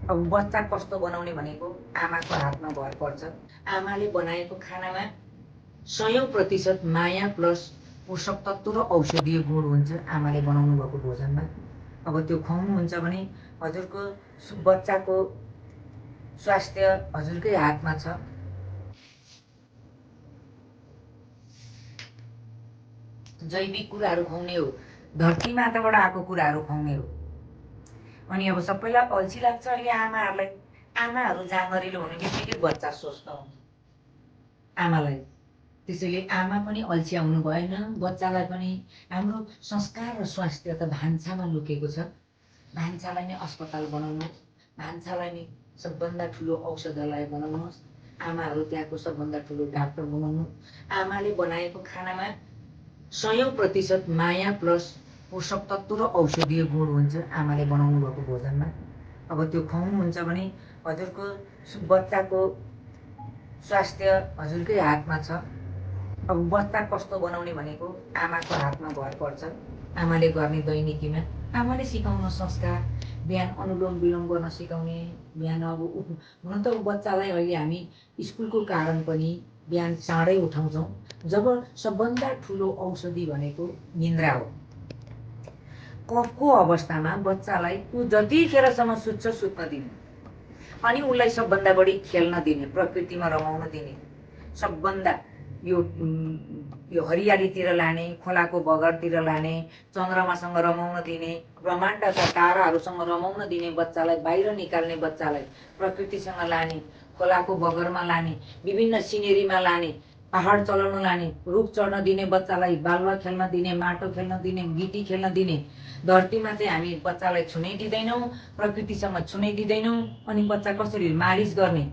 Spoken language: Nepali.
अब बच्चा कस्तो बनाउने भनेको आमाको हातमा भर पर्छ। आमाले बनाएको खानामा 100% माया प्लस पोषक तत्त्व र औषधीय गुण हुन्छ आमाले बनाउनु भएको भोजनमा। अब त्यो खुवाउनुहुन्छ भने हजुरको बच्चाको स्वास्थ्य हजुरकै हातमा छ। जैविक कुराहरू खुवाउने हो, धरती माताबाट आएको कुराहरू खुवाउने हो। अनि अब सबैलाई अल्छी लाग्छ अहिले आमाहरूलाई। आमाहरू जाँगरिलो हुने बित्तिकै बच्चा स्वस्थ हुन्छ आमालाई। त्यसैले आमा पनि अल्छ्याउनु भएन, बच्चालाई पनि। हाम्रो संस्कार र स्वास्थ्य त भान्सामा लुकेको छ। भान्सालाई नै अस्पताल बनाउनुहोस्, भान्सालाई नै सबभन्दा ठुलो औषधालय बनाउनुहोस्, आमाहरू त्यहाँको सबभन्दा ठुलो डाक्टर बनाउनुहोस्। आमाले बनाएको खानामा 100% माया प्लस पोषक तत्त्व र औषधीय गुण हुन्छ आमाले बनाउनु भएको भोजनमा। अब त्यो खुवाउनुहुन्छ भने हजुरको बच्चाको स्वास्थ्य हजुरकै हातमा छ। अब बच्चा कस्तो बनाउने भनेको आमाको हातमा भर पर्छ। आमाले गर्ने दैनिकीमा आमाले सिकाउन संस्कार, बिहान अनुलोम विलोम गर्न सिकाउने, बिहान अब हुन त बच्चालाई अहिले हामी स्कुलको कारण पनि बिहान चाँडै उठाउँछौँ। जब सबभन्दा ठुलो औषधि भनेको निन्द्रा हो। कफको अवस्थामा बच्चालाई ऊ जतिखेरसम्म सुत्छ सुत्न दिने, अनि उसलाई सबभन्दा बढी खेल्न दिने, प्रकृतिमा रमाउन दिने। सबभन्दा यो हरियालीतिर लाने, खोलाको बगरतिर लाने, चन्द्रमासँग रमाउन दिने, ब्रह्माण्डका ताराहरूसँग रमाउन दिने बच्चालाई, बाहिर निकाल्ने बच्चालाई, प्रकृतिसँग लाने, खोलाको बगरमा लाने, विभिन्न सिनेरीमा लाने, पहाड चलाउन लाने, रुख चढ्न दिने बच्चालाई, बालुवा खेल्न दिने, माटो खेल्न दिने, गिटी खेल्न दिने। धरतीमा चाहिँ हामी बच्चालाई छुनै दिँदैनौँ, प्रकृतिसँग छुनै दिँदैनौँ। अनि बच्चा कसरी मालिस गर्ने,